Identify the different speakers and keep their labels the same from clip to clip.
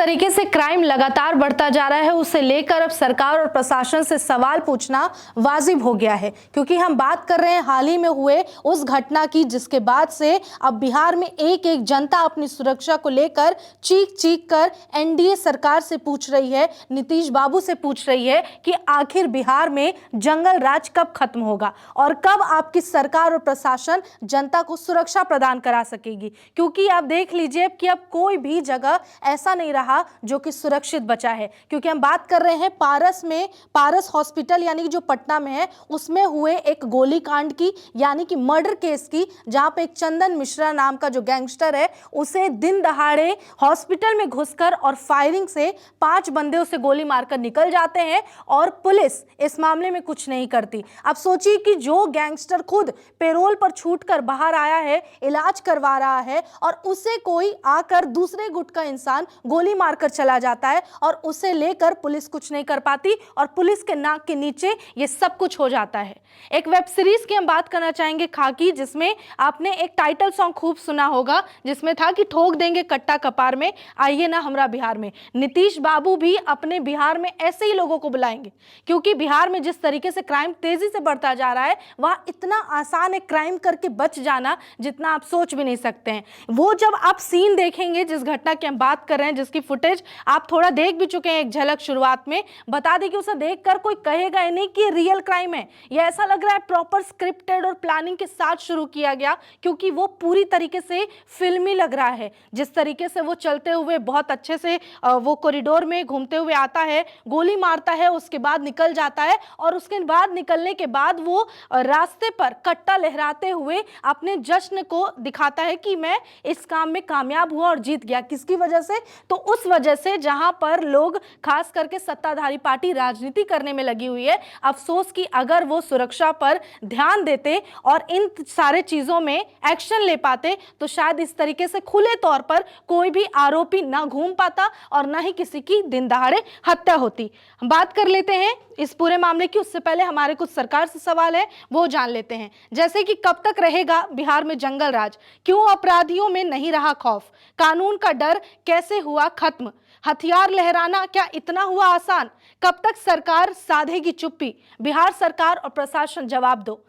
Speaker 1: तरीके से क्राइम लगातार बढ़ता जा रहा है उसे लेकर अब सरकार और प्रशासन से सवाल पूछना वाजिब हो गया है, क्योंकि हम बात कर रहे हैं हाल ही में हुए उस घटना की जिसके बाद से अब बिहार में एक एक जनता अपनी सुरक्षा को लेकर चीख चीख कर एनडीए सरकार से पूछ रही है, नीतीश बाबू से पूछ रही है कि आखिर बिहार में जंगल राज कब खत्म होगा और कब आपकी सरकार और प्रशासन जनता को सुरक्षा प्रदान करा सकेगी। क्योंकि आप देख लीजिए कि अब कोई भी जगह ऐसा नहीं रहा जो कि सुरक्षित बचा है, क्योंकि हम बात कर रहे हैं पारस हॉस्पिटल यानी कि जो पटना में है उसमें हुए एक गोलीकांड की यानी कि मर्डर केस की, जहां पे एक चंदन मिश्रा नाम का जो गैंगस्टर है उसे दिन दहाड़े हॉस्पिटल में घुसकर और फायरिंग से 5 बंदे उसे गोली मारकर निकल जाते हैं और पुलिस इस मामले में कुछ नहीं करती। अब सोचिए कि जो गैंगस्टर खुद पेरोल पर छूटकर बाहर आया है, इलाज करवा रहा है और उसे कोई आकर दूसरे गुट का इंसान गोली मारकर चला जाता है और उसे लेकर पुलिस कुछ नहीं कर पाती और पुलिस के नाक के नीचे ये सब कुछ हो जाता है। एक वेब सीरीज की हम बात करना चाहेंगे, खाकी, जिसमें आपने एक टाइटल सॉन्ग खूब सुना होगा जिसमें था कि ठोक देंगे कट्टा कपार में, आइए ना हमरा बिहार में। नीतीश बाबू भी अपने बिहार में ऐसे ही लोगों को बुलाएंगे, क्योंकि बिहार में जिस तरीके से क्राइम तेजी से बढ़ता जा रहा है वह इतना आसान है क्राइम करके बच जाना जितना आप सोच भी नहीं सकते हैं। वो जब आप सीन देखेंगे जिस घटना की हम बात कर रहे हैं, जिसकी फुटेज आप थोड़ा देख भी चुके हैं एक झलक शुरुआत में, बता दें कि उसे देखकर कोई कहेगा ही नहीं कि ये रियल क्राइम है। यह ऐसा लग रहा है प्रॉपर स्क्रिप्टेड और प्लानिंग के साथ शुरू किया गया, क्योंकि वो पूरी तरीके से फिल्मी लग रहा है। जिस तरीके से वो चलते हुए बहुत अच्छे से वो कॉरिडोर में घूमते हुए आता है, गोली मारता है, उसके बाद निकल जाता है और उसके बाद निकलने के बाद वो रास्ते पर कट्टा लहराते हुए अपने जश्न को दिखाता है कि मैं इस काम में कामयाब हुआ और जीत गया। किसकी वजह से? तो उस वजह से जहां पर लोग खास करके सत्ताधारी पार्टी राजनीति करने में लगी हुई है। अफसोस कि अगर वो सुरक्षा पर ध्यान देते और इन सारे चीजों में एक्शन ले पाते तो शायद इस तरीके से खुले तौर पर कोई भी आरोपी ना घूम पाता और ना ही किसी की दिन दहाड़े हत्या होती। हम बात कर लेते हैं इस पूरे मामले की, उससे पहले हमारे कुछ सरकार से सवाल है वो जान लेते हैं। जैसे कि कब तक रहेगा बिहार में जंगल राज? क्यों अपराधियों में नहीं रहा खौफ? कानून का डर कैसे हुआ खत्म? हथियार लहराना क्या इतना हुआ आसान? कब तक सरकार साधेगी चुप्पी? बिहार सरकार और प्रशासन जवाब दो।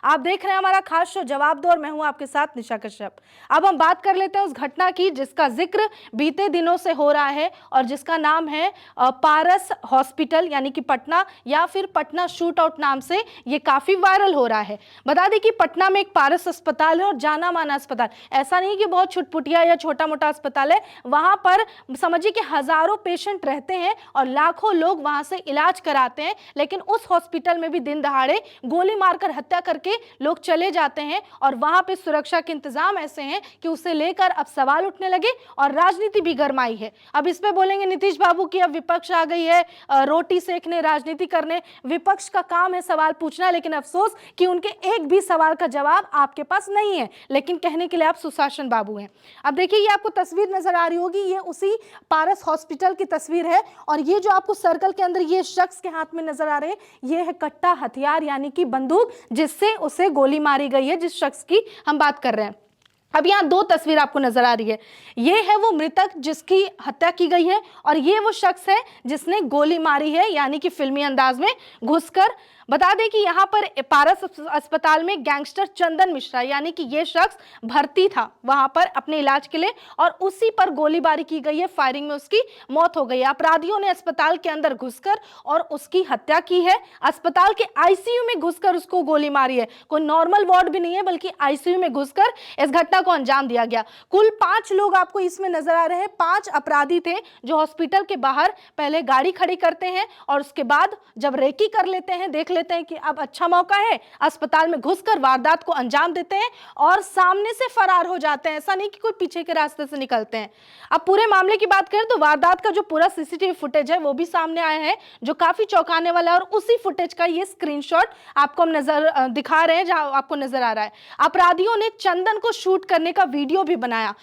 Speaker 1: आप देख रहे हैं हमारा खास शो जवाब दो और मैं हूं आपके साथ निशा कश्यप। अब हम बात कर लेते हैं उस घटना की जिसका जिक्र बीते दिनों से हो रहा है और जिसका नाम है पारस हॉस्पिटल यानी कि पटना, या फिर पटना शूट आउट नाम से ये काफी वायरल हो रहा है। बता दें कि पटना में एक पारस अस्पताल है और जाना माना अस्पताल, ऐसा नहीं कि बहुत छुटपुटिया या छोटा मोटा अस्पताल है। वहां पर समझिए कि हजारों पेशेंट रहते हैं और लाखों लोग वहां से इलाज कराते हैं, लेकिन उस हॉस्पिटल में भी दिन दहाड़े गोली मारकर हत्या करके लोग चले जाते हैं और वहां पे सुरक्षा के इंतजाम ऐसे हैं कि उसे लेकर अब सवाल उठने लगे और राजनीति भी गरमाई है। अब इस पे बोलेंगे नीतीश बाबू की अब विपक्ष आ गई है रोटी सेकने, राजनीति करने। विपक्ष का काम है सवाल पूछना, लेकिन अफसोस कि उनके एक भी सवाल का जवाब आपके पास नहीं है, लेकिन कहने के लिए आप सुशासन बाबू हैं। अब देखिए ये आपको तस्वीर नजर आ रही होगी, ये उसी पारस हॉस्पिटल की तस्वीर है और ये जो आपको सर्कल के अंदर ये शख्स के हाथ में नजर आ रहे हैं, ये है कट्टा हथियार यानी कि बंदूक जिससे उसे गोली मारी गई है, जिस शख्स की हम बात कर रहे हैं। अब यहाँ 2 तस्वीर आपको नजर आ रही है, ये है वो मृतक जिसकी हत्या की गई है और ये वो शख्स है जिसने गोली मारी है, यानी कि फिल्मी अंदाज में घुसकर। बता दें कि यहाँ पर पारस अस्पताल में गैंगस्टर चंदन मिश्रा यानी कि ये शख्स भर्ती था वहां पर अपने इलाज के लिए और उसी पर गोलीबारी की गई है, फायरिंग में उसकी मौत हो गई है। अपराधियों ने अस्पताल के अंदर घुसकर और उसकी हत्या की है, अस्पताल के आईसीयू में घुसकर उसको गोली मारी है। कोई नॉर्मल वार्ड भी नहीं है बल्कि आईसीयू में घुसकर इस घटना को अंजाम दिया गया। कुल 5 लोग आपको इसमें नजर आ रहे हैं, 5 अपराधी थे जो हॉस्पिटल के बाहर पहले गाड़ी खड़ी करते हैं और उसके बाद जब रेकी कर लेते हैं, देख लेते हैं कि अब अच्छा मौका है, अस्पताल में घुसकर वारदात को अंजाम देते हैं और सामने से फरार हो जाते हैं। ऐसा नहीं कि कोई पीछे के रास्ते से निकलते हैं। अब पूरे मामले की बात करें तो वारदात का जो पूरा सीसीटीवी फुटेज है वो भी सामने आया है जो काफी चौंकाने वाला है और उसी फुटेज का ये स्क्रीनशॉट आपको हम दिखा रहे हैं जहां आपको नजर आ रहा है अपराधियों ने चंदन को शूट करने का वीडियो भी बनाया।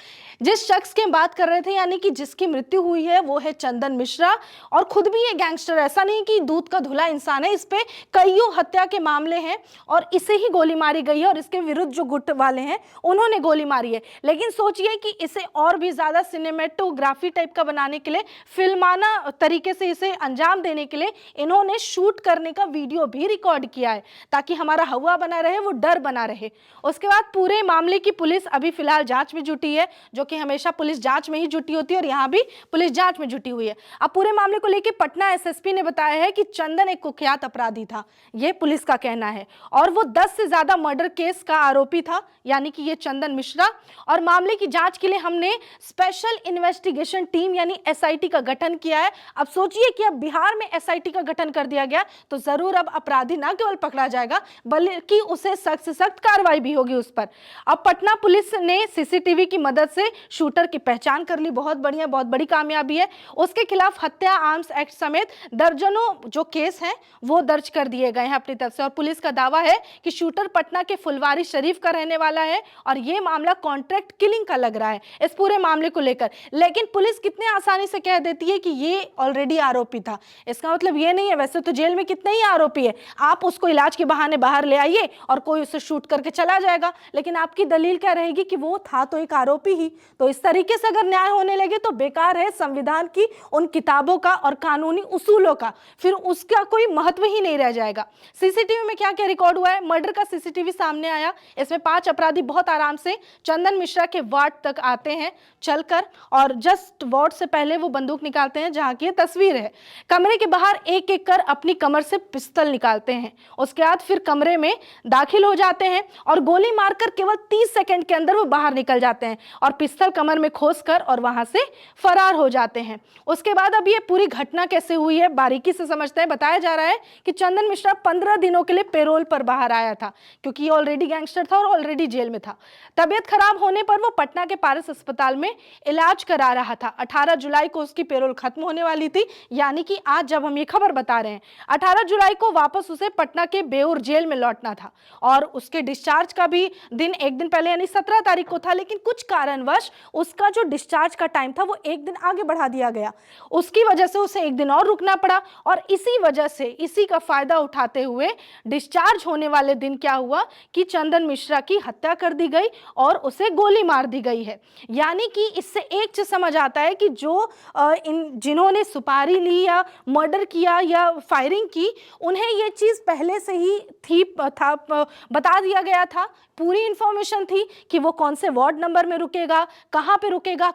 Speaker 1: जिस शख्स की हम बात कर रहे थे यानी कि जिसकी मृत्यु हुई है वो है चंदन मिश्रा और खुद भी ये गैंगस्टर, ऐसा नहीं कि दूध का धुला इंसान है, इस पे कई कईयों हत्या के मामले हैं और इसे ही गोली मारी गई है और इसके विरुद्ध जो गुट वाले हैं उन्होंने गोली मारी है। लेकिन सोचिए कि इसे और भी ज्यादा सिनेमेटोग्राफी टाइप का बनाने के लिए, फिल्माना तरीके से इसे अंजाम देने के लिए इन्होंने शूट करने का वीडियो भी रिकॉर्ड किया है, ताकि हमारा हवा बना रहे, वो डर बना रहे। उसके बाद पूरे मामले की पुलिस अभी फिलहाल जांच में जुटी है, जो कि हमेशा पुलिस जांच में ही जुटी होती है और यहाँ भी पुलिस जांच में जुटी हुई है। अब पूरे मामले को लेकर पटना एसएसपी ने बताया है कि चंदन एक कुख्यात अपराधी था, यह पुलिस का कहना है, और वो 10 से ज्यादा मर्डर केस का आरोपी था, यानी कि ये चंदन मिश्रा। और मामले की जांच के लिए हमने स्पेशल इन्वेस्टिगेशन टीम यानी एसआईटी का गठन किया है। अब सोचिए कि अब बिहार में एसआईटी का गठन कर दिया गया तो जरूर अब अपराधी ना केवल पकड़ा जाएगा बल्कि उसे सख्त से सख्त कार्रवाई भी होगी उस पर। अब पटना पुलिस ने सीसीटीवी की मदद से शूटर की पहचान कर ली, बहुत बढ़िया, बहुत बड़ी कामयाबी है। उसके खिलाफ हत्या, आर्म्स एक्ट समेत दर्जनों जो केस हैं वो दर्ज कर दिए गए हैं अपनी तरफ से। और पुलिस का दावा है कि शूटर पटना के फुलवारी शरीफ का रहने वाला है और ये मामला कॉन्ट्रैक्ट किलिंग का लग रहा है इस पूरे मामले को लेकर। लेकिन पुलिस कितने आसानी से कह देती है कि ये ऑलरेडी आरोपी था। इसका मतलब ये नहीं है, वैसे तो जेल में कितने ही आरोपी है, आप उसको इलाज के बहाने बाहर ले आइए और कोई उसे शूट करके चला जाएगा, लेकिन आपकी दलील क्या रहेगी कि वो था तो एक आरोपी ही। तो इस तरीके से अगर न्याय होने लगे तो बेकार है संविधान की उन किताबों का और कानूनी उसूलों का, फिर उसका कोई महत्व ही नहीं रह जाएगा। सीसीटीवी में क्या क्या रिकॉर्ड हुआ है? मर्डर का सीसीटीवी सामने आया, इसमें 5 अपराधी बहुत आराम से चंदन मिश्रा के वार्ड तक आते हैं चलकर, और जस्ट वार्ड से पहले वो बंदूक निकालते हैं, जहां की तस्वीर है। कमरे के बाहर एक एक कर अपनी कमर से पिस्तौल निकालते हैं, उसके बाद फिर कमरे में दाखिल हो जाते हैं और गोली मारकर केवल 30 सेकंड के अंदर वो बाहर निकल जाते हैं और पिस्तौल कमर में खोसकर और वहां से फरार हो जाते हैं। उसके बाद अब ये पूरी घटना कैसे हुई है बारीकी से समझते हैं। बताया जा रहा है कि चंदन मिश्रा 15 दिनों के लिए पेरोल पर बाहर आया था, क्योंकि ये ऑलरेडी गैंगस्टर था और ऑलरेडी जेल में था। तबियत खराब होने पर वो पटना के पारस अस्पताल में इलाज करा रहा था। 18 जुलाई को उसकी पेरोल खत्म होने वाली थी, यानी कि आज जब हम ये खबर बता रहे हैं 18 जुलाई को वापस उसे पटना के बेऊर जेल में लौटना था और उसके डिस्चार्ज का भी दिन एक दिन पहले यानी 17 तारीख को था, लेकिन कुछ कारणवश उसका जो डिस्चार्ज का टाइम था वो एक दिन आगे बढ़ा दिया गया। उसकी वजह से उसे एक दिन और रुकना पड़ा और इसी वजह से, इसी का फायदा उठाते हुए डिस्चार्ज होने वाले दिन क्या हुआ कि चंदन मिश्रा की हत्या कर दी गई और उसे गोली मार दी गई है। यानी कि इससे एक चीज समझ आता है कि जो जिन्होंने सुपारी ली या मर्डर किया या फायरिंग की, उन्हें ये चीज पहले से ही बता दिया गया था, पूरी इंफॉर्मेशन थी कि वो कौन से वार्ड नंबर में रुकेगा, कहाँ पे रुकेगा,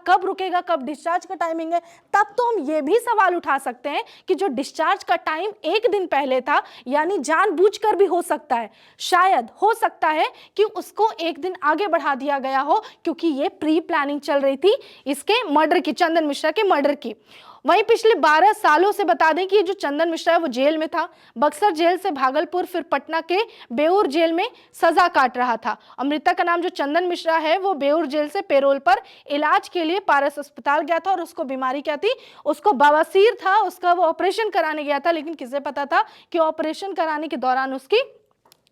Speaker 1: कब डिस्चार्ज का टाइमिंग है। तब तो हम ये भी सवाल उठा सकते हैं कि जो डिस्चार्ज का टाइम एक दिन पहले था, यानी जानबूझकर भी हो सकता है, शायद हो सकता है कि उसको एक दिन आगे बढ़ा दिया गया हो, क्योंकि ये प्री प्लानिंग चल रही थी इसके मर्डर की, चंदन मिश्रा के मर्डर की। वहीं पिछले 12 सालों से बता दें कि ये जो चंदन मिश्रा है वो जेल में था, बक्सर जेल से भागलपुर फिर पटना के बेऊर जेल में सजा काट रहा था। मृतक का नाम जो चंदन मिश्रा है वो बेऊर जेल से पेरोल पर इलाज के लिए पारस अस्पताल गया था और उसको बीमारी क्या थी, उसको बवासीर था, उसका वो ऑपरेशन कराने गया था, लेकिन किसे पता था कि ऑपरेशन कराने के दौरान उसकी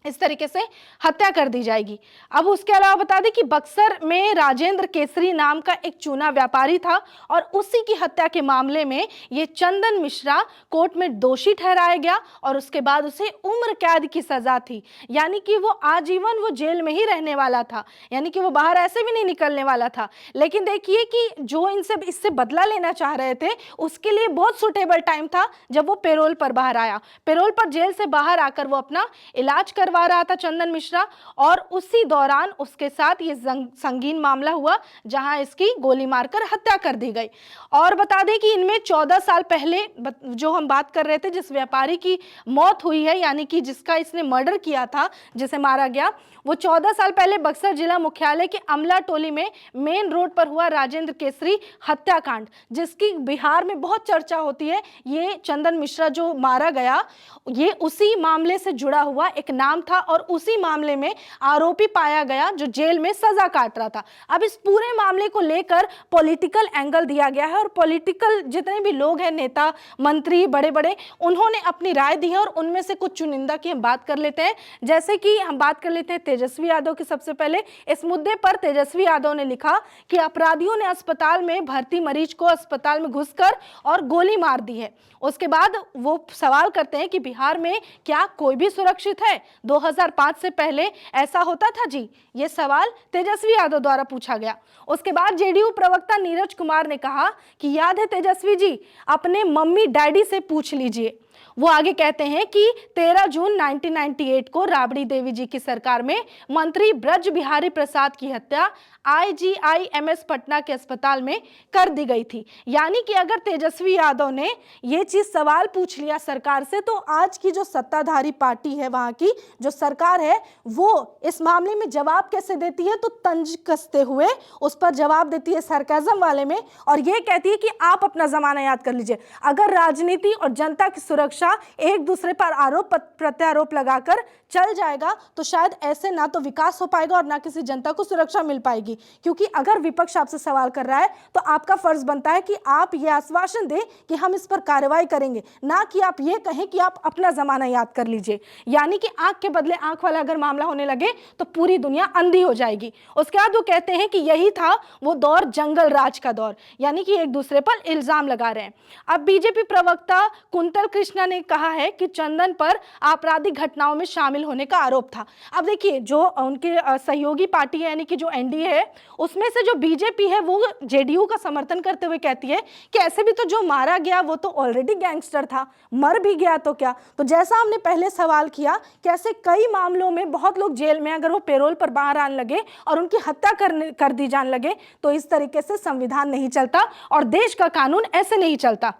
Speaker 1: इस तरीके से हत्या कर दी जाएगी। अब उसके अलावा बता दें कि बक्सर में राजेंद्र केसरी नाम का एक चूना व्यापारी था और उसी की हत्या के मामले में ये चंदन मिश्रा कोर्ट में दोषी ठहराया गया और उसके बाद उसे उम्र कैद की सजा थी, यानी कि वो आजीवन वो जेल में ही रहने वाला था, यानी कि वो बाहर ऐसे भी नहीं निकलने वाला था। लेकिन देखिए कि जो इससे बदला लेना चाह रहे थे उसके लिए बहुत सुटेबल टाइम था जब वो पेरोल पर बाहर आया। पेरोल पर जेल से बाहर आकर वो अपना इलाज करवा रहा था चंदन मिश्रा, और उसी दौरान उसके साथ ये संगीन मामला हुआ जहां इसकी गोली मारकर हत्या कर दी गई। और बता दें कि इनमें 14 साल पहले जो हम बात कर रहे थे जिस व्यापारी की मौत हुई है, यानी कि जिसका इसने मर्डर किया था, जिसे मारा गया, वो 14 साल पहले बक्सर जिला मुख्यालय के अमला टोली में मेन रोड पर हुआ राजेंद्र केसरी हत्याकांड, जिसकी बिहार में बहुत चर्चा होती है। ये चंदन मिश्रा जो मारा गया ये उसी मामले से जुड़ा हुआ एक नाम नाम था और उसी मामले में आरोपी पाया गया जो जेल में सजा काट रहा था। अब इस पूरे मामले को लेकर पॉलिटिकल एंगल दिया गया है और पॉलिटिकल जितने भी लोग हैं, नेता, मंत्री, बड़े बड़े, उन्होंने अपनी राय दी है और उनमें से कुछ चुनिंदा की हम बात कर लेते हैं। जैसे कि हम बात कर लेते हैं तेजस्वी यादव की। सबसे पहले इस मुद्दे पर तेजस्वी यादव ने लिखा कि अपराधियों ने अस्पताल में भर्ती मरीज को अस्पताल में घुसकर और गोली मार दी है। उसके बाद वो सवाल करते हैं कि बिहार में क्या कोई भी सुरक्षित है? 2005 से पहले ऐसा होता था जी? ये सवाल तेजस्वी यादव द्वारा पूछा गया। उसके बाद जेडीयू प्रवक्ता नीरज कुमार ने कहा कि याद है तेजस्वी जी, अपने मम्मी डैडी से पूछ लीजिए। वो आगे कहते हैं कि 13 जून 1998 को राबड़ी देवी जी की सरकार में मंत्री ब्रज बिहारी प्रसाद की हत्या IGIMS पटना के अस्पताल में कर दी गई थी। यानी कि अगर तेजस्वी यादव ने ये चीज सवाल पूछ लिया सरकार से, तो आज की जो सत्ताधारी पार्टी है, वहां की जो सरकार है, वो इस मामले में जवाब कैसे देती है? तो तंज कसते हुए उस पर जवाब देती है सरकाज़म वाले में, और ये कहती है कि आप अपना जमाना याद कर लीजिए। अगर राजनीति और जनता की सुरक्षा एक दूसरे पर आरोप प्रत्यारोप लगाकर चल जाएगा तो शायद ऐसे ना तो विकास हो पाएगा और ना किसी जनता को सुरक्षा मिल पाएगी। क्योंकि अगर विपक्ष आपसे सवाल कर रहा है तो आपका फर्ज बनता है कि आप ये आश्वासन दें कि हम इस पर कार्रवाई करेंगे, ना कि आप ये कहें कि आप अपना जमाना याद कर लीजिए। यानी कि आंख के बदले आंख वाला अगर मामला होने लगे तो पूरी दुनिया अंधी हो जाएगी। उसके बाद वो कहते हैं कि यही था वो दौर, जंगल राज का दौर, यानी कि एक दूसरे पर इल्जाम लगा रहे हैं। अब बीजेपी प्रवक्ता कुंतल कृष्णा ने कहा है कि चंदन पर आपराधिक घटनाओं में शामिल होने का आरोप था। अब देखिए, जो उनके सहयोगी पार्टी है यानी कि जो एनडीए है, उसमें से जो बीजेपी है वो जेडीयू का समर्थन करते हुए कहती है कि ऐसे भी तो जो मारा गया वो तो ऑलरेडी गैंगस्टर था, मर भी गया तो क्या। तो जैसा हमने पहले सवाल किया कि ऐसे कई मामलों में बहुत लोग जेल में अगर वो पेरोल पर बाहर आने लगे और उनकी हत्या कर दी जाने लगे तो इस तरीके से संविधान नहीं चलता और देश का कानून ऐसे नहीं चलता।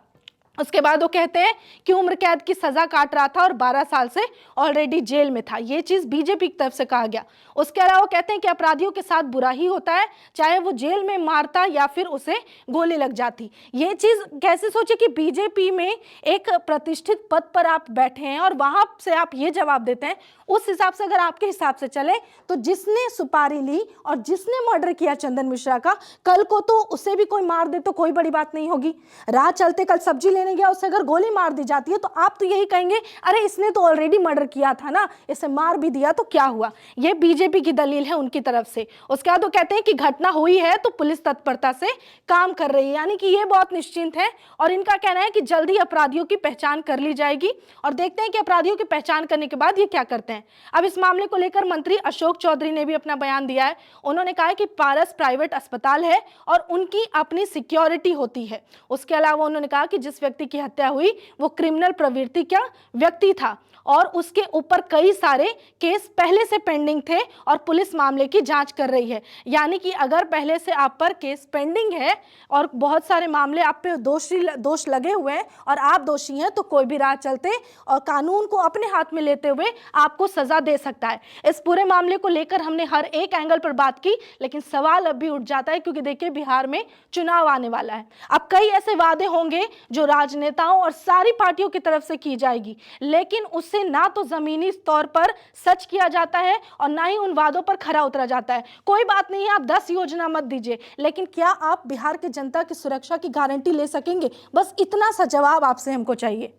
Speaker 1: उसके बाद वो कहते हैं कि उम्र कैद की सजा काट रहा था और 12 साल से ऑलरेडी जेल में था। ये चीज बीजेपी की तरफ से कहा गया। उसके अलावा वो कहते हैं कि अपराधियों के साथ बुरा ही होता है, चाहे वो जेल में मारता या फिर उसे गोली लग जाती। ये चीज कैसे सोचे कि बीजेपी में एक प्रतिष्ठित पद पर आप बैठे हैं और वहां से आप ये जवाब देते हैं। उस हिसाब से अगर आपके हिसाब से चले तो जिसने सुपारी ली और जिसने मर्डर किया चंदन मिश्रा का, कल को तो उसे भी कोई मार दे तो कोई बड़ी बात नहीं होगी। राह चलते कल सब्जी लेने गया, उसे अगर गोली मार दी जाती है तो आप तो यही कहेंगे, अरे इसने तो ऑलरेडी मर्डर किया था ना, इसे मार भी दिया तो क्या हुआ। ये बीजेपी की दलील है उनकी तरफ से। उसके बाद वो कहते हैं कि घटना हुई है तो पुलिस तत्परता से काम कर रही है, यानी कि ये बहुत निश्चिंत है और इनका कहना है कि जल्दी अपराधियों की पहचान कर ली जाएगी। और देखते हैं कि अपराधियों की पहचान करने के बाद ये क्या करते हैं। अब इस मामले को लेकर मंत्री अशोक चौधरी ने भी अपना बयान दिया है। उन्होंने कहा है कि पारस प्राइवेट अस्पताल है और उनकी अपनी सिक्योरिटी होती है। उसके अलावा उन्होंने कहा कि जिस व्यक्ति की हत्या हुई वो क्रिमिनल प्रवृत्ति का व्यक्ति था और उसके ऊपर कई सारे केस पहले से पेंडिंग थे और पुलिस मामले की जांच कर रही है। यानी कि अगर पहले से आप पर केस पेंडिंग है और बहुत सारे मामले आप पे दोष लगे हुए हैं और आप दोषी हैं, तो कोई भी राह चलते और कानून को अपने हाथ में लेते हुए आपको सजा दे सकता है। इस पूरे मामले को लेकर हमने हर एक एंगल पर बात की, लेकिन सवाल अब भी उठ जाता है क्योंकि देखिए बिहार में चुनाव आने वाला है। अब कई ऐसे वादे होंगे जो राजनेताओं और सारी पार्टियों की तरफ से की जाएगी, लेकिन उससे ना तो जमीनी तौर पर सच किया जाता है और ना ही उन वादों पर खरा उतरा जाता है। कोई बात नहीं है, आप 10 योजना मत दीजिए, लेकिन क्या आप बिहार की जनता की सुरक्षा की गारंटी ले सकेंगे? बस इतना सा जवाब आपसे हमको चाहिए।